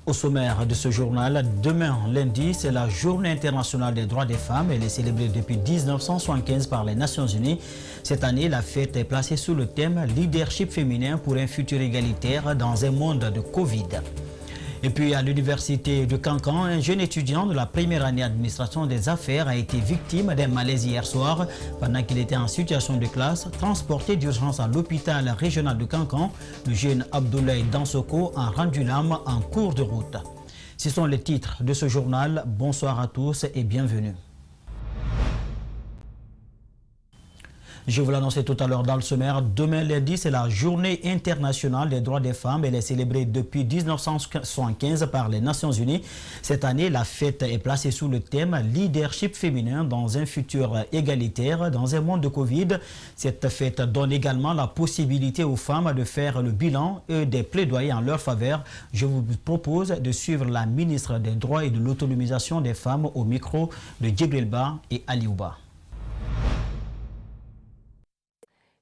Au sommaire de ce journal, demain lundi, c'est la Journée internationale des droits des femmes. Elle est célébrée depuis 1975 par les Nations Unies. Cette année, la fête est placée sous le thème « Leadership féminin pour un futur égalitaire dans un monde de Covid ». Et puis à l'université de Cancan, un jeune étudiant de la première année d'administration des affaires a été victime d'un malaise hier soir pendant qu'il était en situation de classe. Transporté d'urgence à l'hôpital régional de Cancan, le jeune Abdoulaye Dansoko a rendu l'âme en cours de route. Ce sont les titres de ce journal. Bonsoir à tous et bienvenue. Je vous l'annonçais tout à l'heure dans le sommaire. Demain lundi, c'est la Journée internationale des droits des femmes. Elle est célébrée depuis 1975 par les Nations Unies. Cette année, la fête est placée sous le thème « Leadership féminin dans un futur égalitaire dans un monde de Covid ». Cette fête donne également la possibilité aux femmes de faire le bilan et des plaidoyers en leur faveur. Je vous propose de suivre la ministre des Droits et de l'Autonomisation des femmes au micro de Djibril Ba et Aliouba.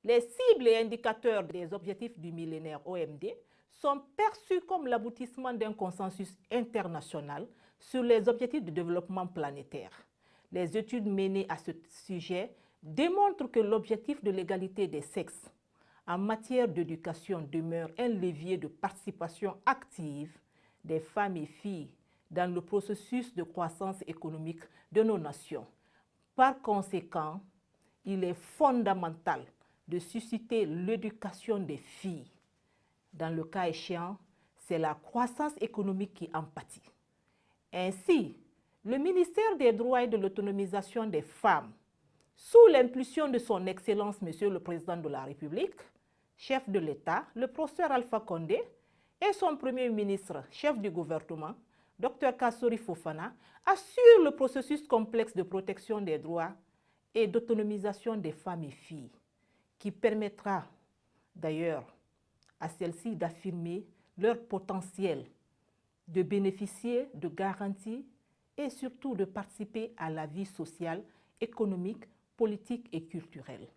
Les cibles et indicateurs des objectifs du millénaire OMD sont perçus comme l'aboutissement d'un consensus international sur les objectifs de développement planétaire. Les études menées à ce sujet démontrent que l'objectif de l'égalité des sexes en matière d'éducation demeure un levier de participation active des femmes et filles dans le processus de croissance économique de nos nations. Par conséquent, il est fondamental de susciter l'éducation des filles. Dans le cas échéant, c'est la croissance économique qui en pâtit. Ainsi, le ministère des Droits et de l'Autonomisation des femmes, sous l'impulsion de son Excellence Monsieur le Président de la République, chef de l'État, le professeur Alpha Condé, et son Premier ministre, chef du gouvernement, Dr Kassori Fofana, assure le processus complexe de protection des droits et d'autonomisation des femmes et filles, qui permettra d'ailleurs à celles-ci d'affirmer leur potentiel, de bénéficier de garanties et surtout de participer à la vie sociale, économique, politique et culturelle.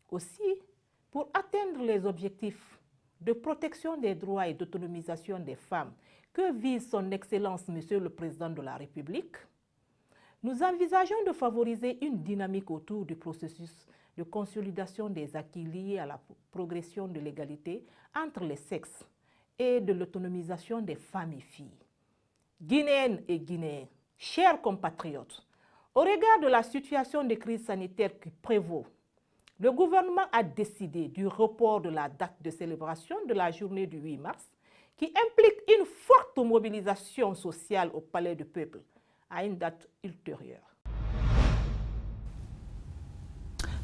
Aussi, pour atteindre les objectifs de protection des droits et d'autonomisation des femmes que vise son Excellence Monsieur le Président de la République, nous envisageons de favoriser une dynamique autour du processus de consolidation des acquis liés à la progression de l'égalité entre les sexes et de l'autonomisation des femmes et filles. Guinéennes et Guinéens, chers compatriotes, au regard de la situation de crise sanitaire qui prévaut, le gouvernement a décidé du report de la date de célébration de la journée du 8 mars, qui implique une forte mobilisation sociale au Palais du Peuple, à une date ultérieure.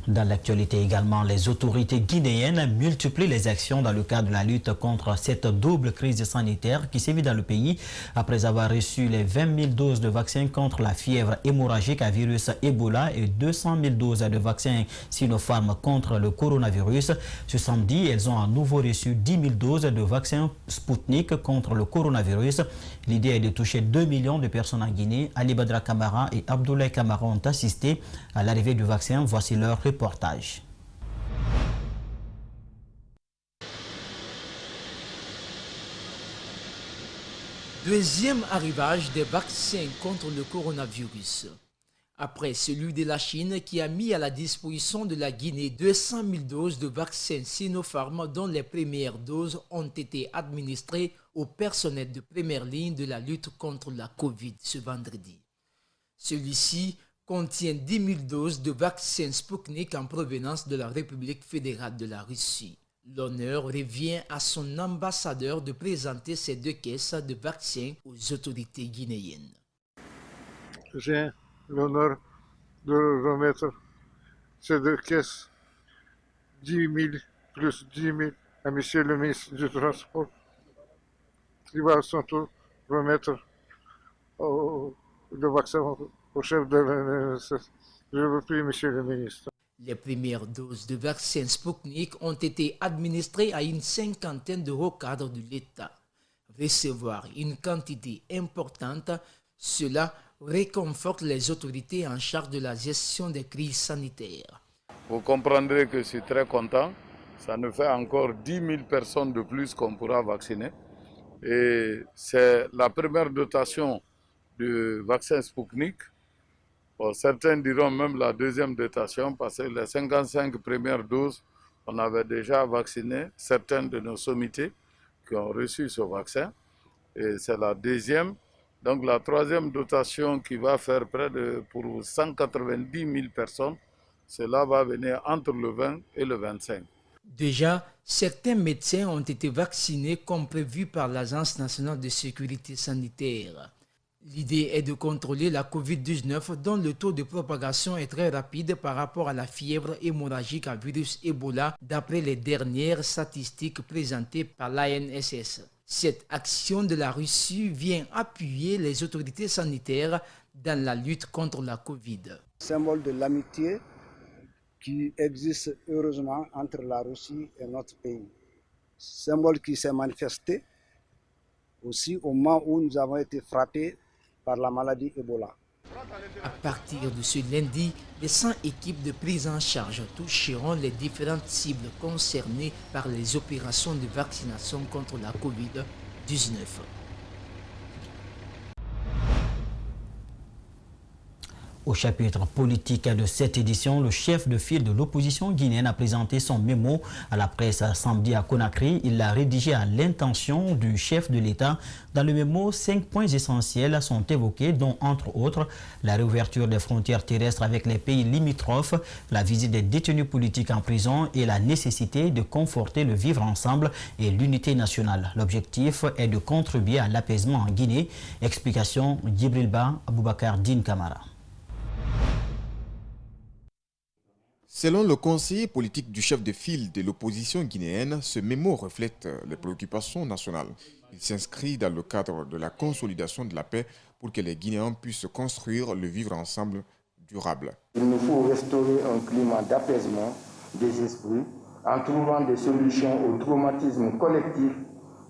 Dans l'actualité également, les autorités guinéennes multiplient les actions dans le cadre de la lutte contre cette double crise sanitaire qui sévit dans le pays après avoir reçu les 20 000 doses de vaccins contre la fièvre hémorragique à virus Ebola et 200 000 doses de vaccins Sinopharm contre le coronavirus. Ce samedi, elles ont à nouveau reçu 10 000 doses de vaccins Sputnik contre le coronavirus. L'idée est de toucher 2 millions de personnes en Guinée. Ali Badra Kamara et Abdoulaye Kamara ont assisté à l'arrivée du vaccin. Voici leur reportage. Deuxième arrivage des vaccins contre le coronavirus. Après celui de la Chine qui a mis à la disposition de la Guinée 200 000 doses de vaccins Sinopharm dont les premières doses ont été administrées au personnel de première ligne de la lutte contre la Covid ce vendredi. Celui-ci contient 10 000 doses de vaccins Sputnik en provenance de la République fédérale de la Russie. L'honneur revient à son ambassadeur de présenter ces 2 caisses de vaccins aux autorités guinéennes. J'ai l'honneur de remettre ces 2 caisses, 10 000 plus 10 000 à Monsieur le ministre du Transport. Il va à son tour remettre le vaccin au chef de l'NSS. Je vous prie, Monsieur le ministre. Les premières doses de vaccins Sputnik ont été administrées à une 50aine de hauts cadres de l'État. Recevoir une quantité importante, cela réconforte les autorités en charge de la gestion des crises sanitaires. Vous comprendrez que je suis très content. Ça nous fait encore 10 000 personnes de plus qu'on pourra vacciner. Et c'est la première dotation du vaccin Sputnik. Bon, certains diront même la deuxième dotation parce que les 55 premières doses, on avait déjà vacciné certaines de nos sommités qui ont reçu ce vaccin. Et c'est la deuxième. Donc la troisième dotation qui va faire pour 190 000 personnes, cela va venir entre le 20 et le 25. Déjà, certains médecins ont été vaccinés comme prévu par l'Agence nationale de sécurité sanitaire. L'idée est de contrôler la COVID-19 dont le taux de propagation est très rapide par rapport à la fièvre hémorragique à virus Ebola d'après les dernières statistiques présentées par l'ANSS. Cette action de la Russie vient appuyer les autorités sanitaires dans la lutte contre la Covid. Symbole de l'amitié qui existe heureusement entre la Russie et notre pays. Symbole qui s'est manifesté aussi au moment où nous avons été frappés par la maladie Ebola. À partir de ce lundi, les 100 équipes de prise en charge toucheront les différentes cibles concernées par les opérations de vaccination contre la COVID-19. Au chapitre politique de cette édition, le chef de file de l'opposition guinéenne a présenté son mémo à la presse samedi à Conakry. Il l'a rédigé à l'intention du chef de l'État. Dans le mémo, 5 points essentiels sont évoqués, dont entre autres la réouverture des frontières terrestres avec les pays limitrophes, la visite des détenus politiques en prison et la nécessité de conforter le vivre ensemble et l'unité nationale. L'objectif est de contribuer à l'apaisement en Guinée. Explication Djibril Ba, Aboubakar Din Kamara. Selon le conseiller politique du chef de file de l'opposition guinéenne, ce mémo reflète les préoccupations nationales. Il s'inscrit dans le cadre de la consolidation de la paix pour que les Guinéens puissent construire le vivre ensemble durable. Il nous faut restaurer un climat d'apaisement des esprits en trouvant des solutions au traumatisme collectif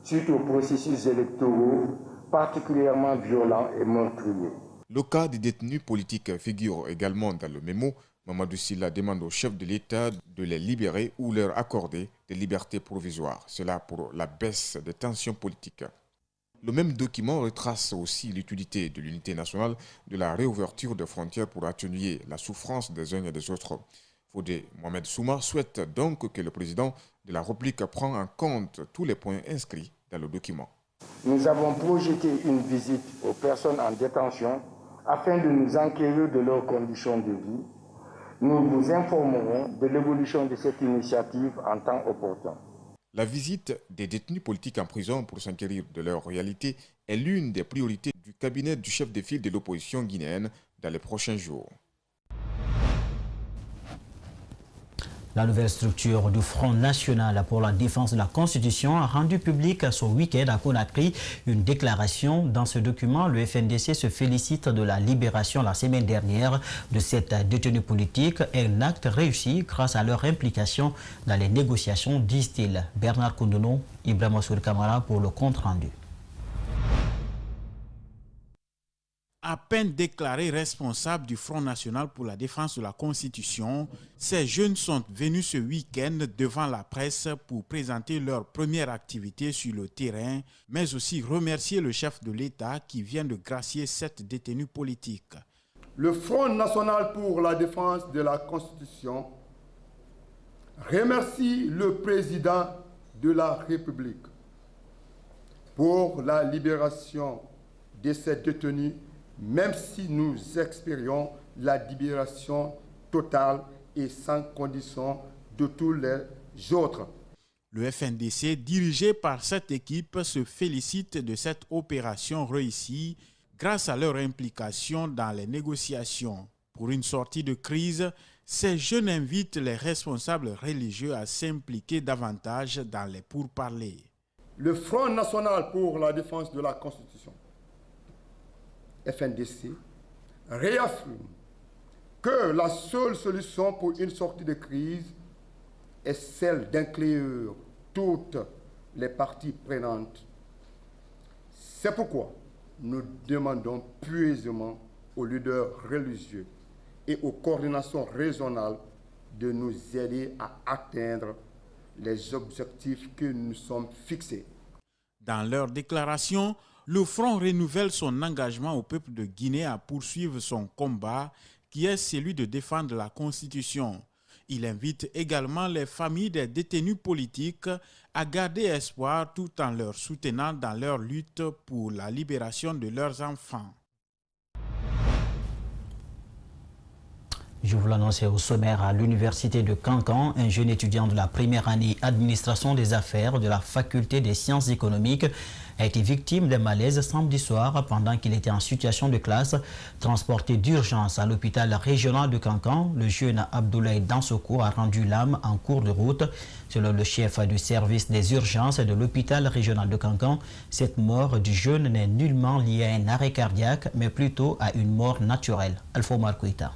suite aux processus électoraux particulièrement violents et meurtriers. Le cas des détenus politiques figure également dans le mémo. Mamadou Sylla demande au chef de l'État de les libérer ou leur accorder des libertés provisoires. Cela pour la baisse des tensions politiques. Le même document retrace aussi l'utilité de l'unité nationale, de la réouverture des frontières pour atténuer la souffrance des uns et des autres. Fodé Mohamed Souma souhaite donc que le président de la République prenne en compte tous les points inscrits dans le document. Nous avons projeté une visite aux personnes en détention afin de nous enquérir de leurs conditions de vie. Nous vous informerons de l'évolution de cette initiative en temps opportun. La visite des détenus politiques en prison pour s'enquérir de leur réalité est l'une des priorités du cabinet du chef de file de l'opposition guinéenne dans les prochains jours. La nouvelle structure du Front national pour la défense de la Constitution a rendu public ce week-end à Conakry une déclaration. Dans ce document, le FNDC se félicite de la libération la semaine dernière de cette détenue politique, un acte réussi grâce à leur implication dans les négociations, disent-ils. Bernard Koundono, Ibrahima Sour Kamara pour le compte-rendu. À peine déclarés responsables du Front national pour la défense de la Constitution, ces jeunes sont venus ce week-end devant la presse pour présenter leur première activité sur le terrain, mais aussi remercier le chef de l'État qui vient de gracier cette détenue politique. Le Front national pour la défense de la Constitution remercie le président de la République pour la libération de ces détenus, même si nous espérions la libération totale et sans condition de tous les autres. Le FNDC, dirigé par cette équipe, se félicite de cette opération réussie grâce à leur implication dans les négociations. Pour une sortie de crise, ces jeunes invitent les responsables religieux à s'impliquer davantage dans les pourparlers. Le Front national pour la défense de la Constitution, FNDC, réaffirme que la seule solution pour une sortie de crise est celle d'inclure toutes les parties prenantes. C'est pourquoi nous demandons puissamment aux leaders religieux et aux coordinations régionales de nous aider à atteindre les objectifs que nous sommes fixés. Dans leur déclaration, le Front renouvelle son engagement au peuple de Guinée à poursuivre son combat qui est celui de défendre la Constitution. Il invite également les familles des détenus politiques à garder espoir tout en leur soutenant dans leur lutte pour la libération de leurs enfants. Je vous l'annonçais au sommaire à l'université de Kankan, un jeune étudiant de la première année administration des affaires de la faculté des sciences économiques a été victime d'un malaise samedi soir pendant qu'il était en situation de classe. Transporté d'urgence à l'hôpital régional de Kankan, le jeune Abdoulaye Dansoko a rendu l'âme en cours de route. Selon le chef du service des urgences de l'hôpital régional de Kankan, cette mort du jeune n'est nullement liée à un arrêt cardiaque, mais plutôt à une mort naturelle. Alpha Marquita.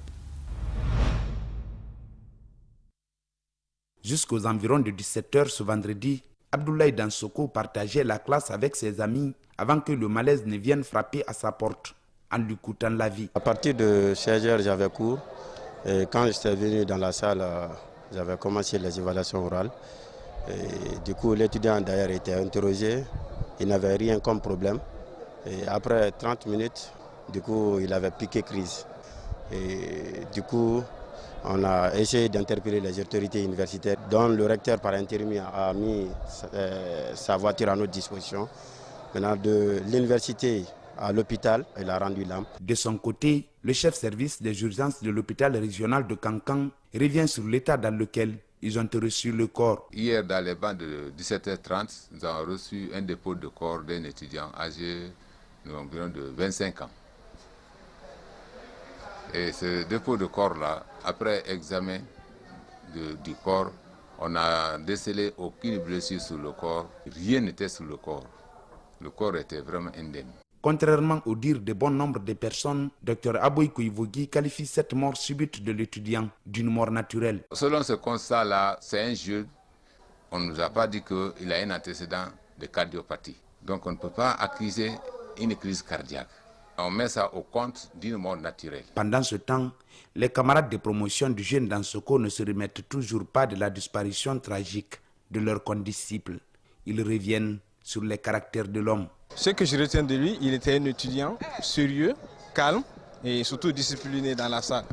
Jusqu'aux environs de 17h ce vendredi, Abdoulaye Dansoko partageait la classe avec ses amis avant que le malaise ne vienne frapper à sa porte en lui coûtant la vie. À partir de 16h, j'avais cours. Et quand j'étais venu dans la salle, j'avais commencé les évaluations orales. Et du coup, l'étudiant d'ailleurs était interrogé. Il n'avait rien comme problème. Et après 30 minutes, du coup, il avait piqué crise. Et du coup, on a essayé d'interpeller les autorités universitaires, dont le recteur par intérim a mis sa voiture à notre disposition. Maintenant, de l'université à l'hôpital, il a rendu l'âme. De son côté, le chef service des urgences de l'hôpital régional de Kankan revient sur l'état dans lequel ils ont reçu le corps. Hier, dans les bancs de 17h30, nous avons reçu un dépôt de corps d'un étudiant âgé d'environ de 25 ans. Et ce dépôt de corps-là, après examen du corps, on n'a décelé aucune blessure sur le corps. Rien n'était sur le corps. Le corps était vraiment indemne. Contrairement au dire de bon nombre de personnes, Dr Aboy Kouivogi qualifie cette mort subite de l'étudiant d'une mort naturelle. Selon ce constat-là, c'est un jeune. On ne nous a pas dit qu'il a un antécédent de cardiopathie. Donc on ne peut pas accuser une crise cardiaque. On met ça au compte d'une mort naturelle. Pendant ce temps, les camarades de promotion du jeune Dansoko ne se remettent toujours pas de la disparition tragique de leur condisciple. Ils reviennent sur les caractères de l'homme. Ce que je retiens de lui, il était un étudiant sérieux, calme et surtout discipliné dans la salle.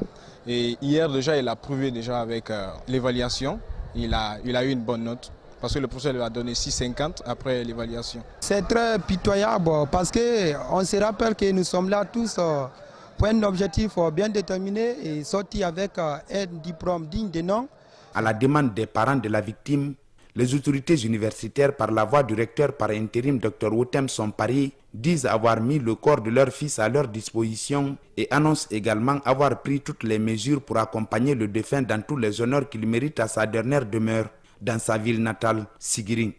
Et hier déjà, il a prouvé déjà avec l'évaluation, il a eu une bonne note. Parce que le professeur lui a donné 6,50 après l'évaluation. C'est très pitoyable parce qu'on se rappelle que nous sommes là tous pour un objectif bien déterminé et sorti avec un diplôme digne de nom. À la demande des parents de la victime, les autorités universitaires, par la voix du recteur par intérim Dr Wotem Sompari, disent avoir mis le corps de leur fils à leur disposition et annoncent également avoir pris toutes les mesures pour accompagner le défunt dans tous les honneurs qu'il mérite à sa dernière demeure dans sa ville natale, Sigiring.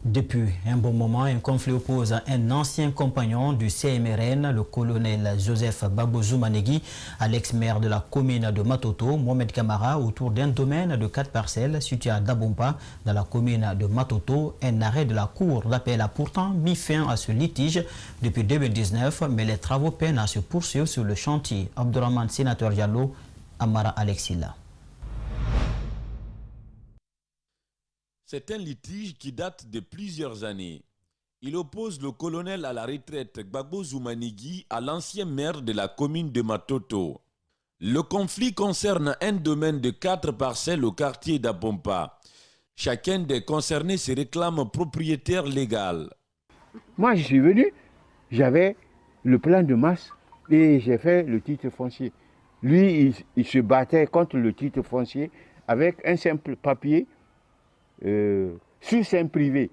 Depuis un bon moment, un conflit oppose un ancien compagnon du CMRN, le colonel Joseph Babozoumanegui, à l'ex-maire de la commune de Matoto, Mohamed Kamara, autour d'un domaine de 4 parcelles situé à Dabompa, dans la commune de Matoto. Un arrêt de la cour d'appel a pourtant mis fin à ce litige depuis 2019, mais les travaux peinent à se poursuivre sur le chantier. Abdourahmane Sénateur Diallo, Amara Alexila. C'est un litige qui date de plusieurs années. Il oppose le colonel à la retraite Gbagbo Zoumanigui à l'ancien maire de la commune de Matoto. Le conflit concerne un domaine de 4 parcelles au quartier d'Abompa. Chacun des concernés se réclame propriétaire légal. Moi, je suis venu, j'avais le plan de masse et j'ai fait le titre foncier. Lui, il se battait contre le titre foncier avec un simple papier sur sein privé.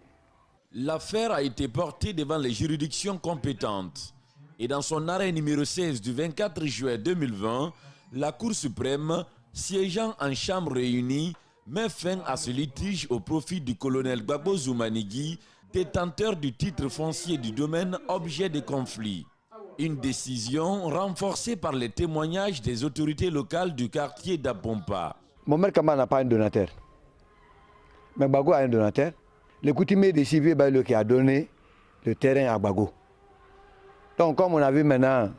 L'affaire a été portée devant les juridictions compétentes. Et dans son arrêt numéro 16 du 24 juin 2020, la Cour suprême, siégeant en chambre réunie, met fin à ce litige au profit du colonel Gbagbo Zoumanigui, détenteur du titre foncier du domaine objet des conflits. Une décision renforcée par les témoignages des autorités locales du quartier d'Abompa. Mohamed Kamara n'a pas un donateur. Mais Gbagbo a un donateur. Le coutumier de Sivé Bailo qui a donné le terrain à Gbagbo. Donc comme on a vu maintenant,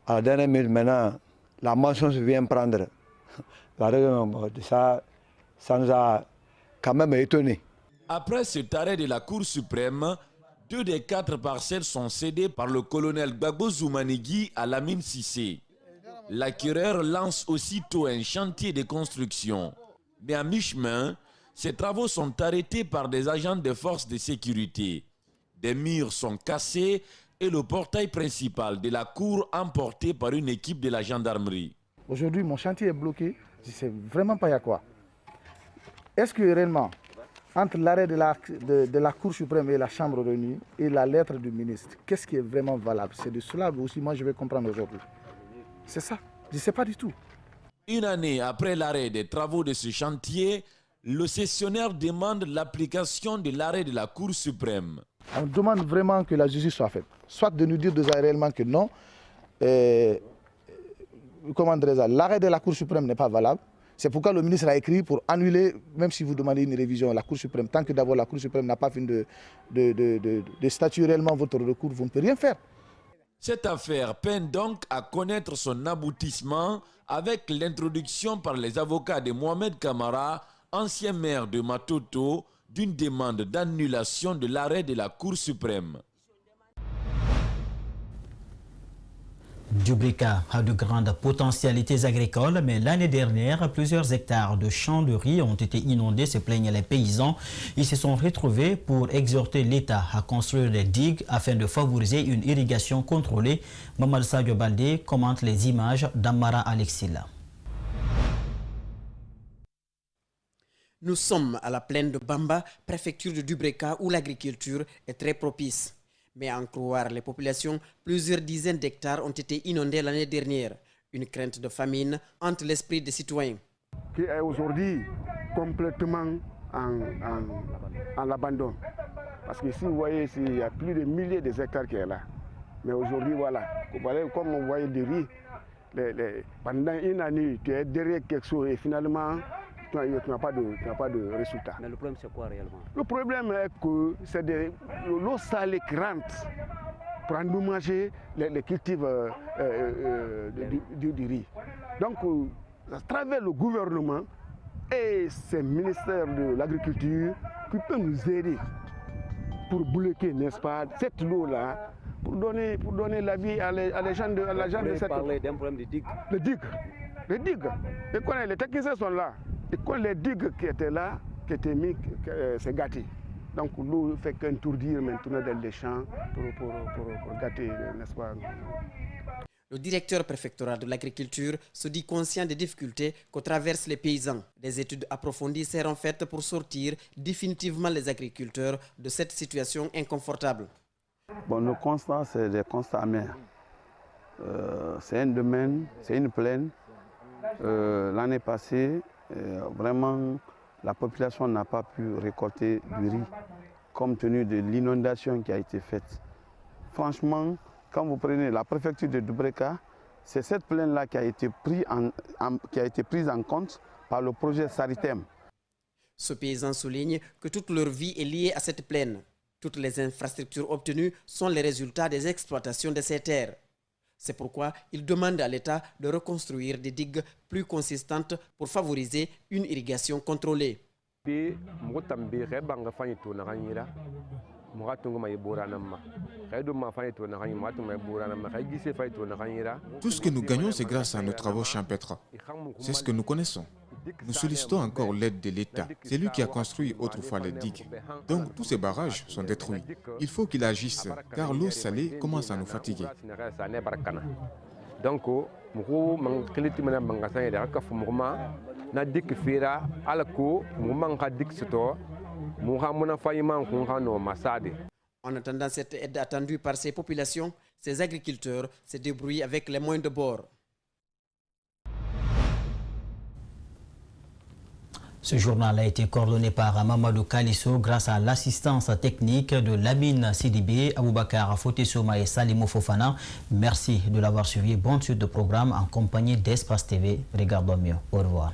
à la dernière minute, maintenant, la mention se vient prendre. Ça nous a quand même étonné. Après cet arrêt de la Cour suprême, 2 des 4 parcelles sont cédées par le colonel Gbagbo Zoumanigui à Lamine Sissé. L'acquéreur lance aussitôt un chantier de construction. Mais à mi-chemin, ces travaux sont arrêtés par des agents de forces de sécurité. Des murs sont cassés et le portail principal de la cour emporté par une équipe de la gendarmerie. Aujourd'hui, mon chantier est bloqué. Je ne sais vraiment pas y a quoi. Est-ce que réellement, entre l'arrêt de la Cour suprême et la Chambre réunie et la lettre du ministre, qu'est-ce qui est vraiment valable? C'est de cela aussi moi je vais comprendre aujourd'hui. C'est ça, je ne sais pas du tout. Une année après l'arrêt des travaux de ce chantier, le cessionnaire demande l'application de l'arrêt de la Cour suprême. On demande vraiment que la justice soit faite. Soit de nous dire réellement que non, l'arrêt de la Cour suprême n'est pas valable. C'est pourquoi le ministre a écrit pour annuler, même si vous demandez une révision à la Cour suprême, tant que d'abord la Cour suprême n'a pas fini de statuer réellement votre recours, vous ne pouvez rien faire. Cette affaire peine donc à connaître son aboutissement avec l'introduction par les avocats de Mohamed Kamara, ancien maire de Matoto, d'une demande d'annulation de l'arrêt de la Cour suprême. Dubrika a de grandes potentialités agricoles, mais l'année dernière, plusieurs hectares de champs de riz ont été inondés, se plaignent les paysans. Ils se sont retrouvés pour exhorter l'État à construire des digues afin de favoriser une irrigation contrôlée. Mamad Sadio Baldé commente les images d'Amara Alexila. Nous sommes à la plaine de Bamba, préfecture de Dubrika, où l'agriculture est très propice. Mais à en croire les populations, plusieurs dizaines d'hectares ont été inondés l'année dernière. Une crainte de famine hante l'esprit des citoyens. Qui est aujourd'hui complètement en abandon. Parce que si vous voyez, il y a plus de milliers d'hectares qui sont là. Mais aujourd'hui, voilà, comme on voyait du riz, pendant une année, tu es derrière quelque chose et finalement, tu n'as pas de résultat. Mais le problème, c'est quoi réellement? Le problème est que c'est l'eau salée qui rentre pour nous manger les cultifs du riz. Donc, à travers le gouvernement et ces ministères de l'agriculture qui peuvent nous aider pour bloquer, n'est-ce pas, cette eau-là, pour donner la vie à les gens de cette eau. Vous parlez d'un problème de digues? Les digues. Les techniciens sont là. Et quand les digues qui étaient là, qui étaient mis, c'est gâté. Donc l'eau ne fait qu'un tourdir maintenant dans les champs pour gâter, n'est-ce pas? Le directeur préfectoral de l'agriculture se dit conscient des difficultés que traversent les paysans. Des études approfondies seront faites pour sortir définitivement les agriculteurs de cette situation inconfortable. Bon, nos constats, c'est des constats amers. C'est un domaine, c'est une plaine. L'année passée, vraiment, la population n'a pas pu récolter du riz compte tenu de l'inondation qui a été faite. Franchement, quand vous prenez la préfecture de Dubrika, c'est cette plaine-là qui a été prise en compte par le projet Saritem. Ce paysan souligne que toute leur vie est liée à cette plaine. Toutes les infrastructures obtenues sont les résultats des exploitations de ces terres. C'est pourquoi il demande à l'État de reconstruire des digues plus consistantes pour favoriser une irrigation contrôlée. Tout ce que nous gagnons, c'est grâce à nos travaux champêtres. C'est ce que nous connaissons. Nous sollicitons encore l'aide de l'État. C'est lui qui a construit autrefois les digues. Donc tous ces barrages sont détruits. Il faut qu'il agisse, car l'eau salée commence à nous fatiguer. Donc, en attendant cette aide attendue par ces populations, ces agriculteurs se débrouillent avec les moyens de bord. Ce journal a été coordonné par Mamadou Kalisso grâce à l'assistance technique de Lamine Sidibé, Aboubakar Fotesoma et Salimou Fofana. Merci de l'avoir suivi. Bonne suite de programme en compagnie d'Espace TV. Regardons mieux. Au revoir.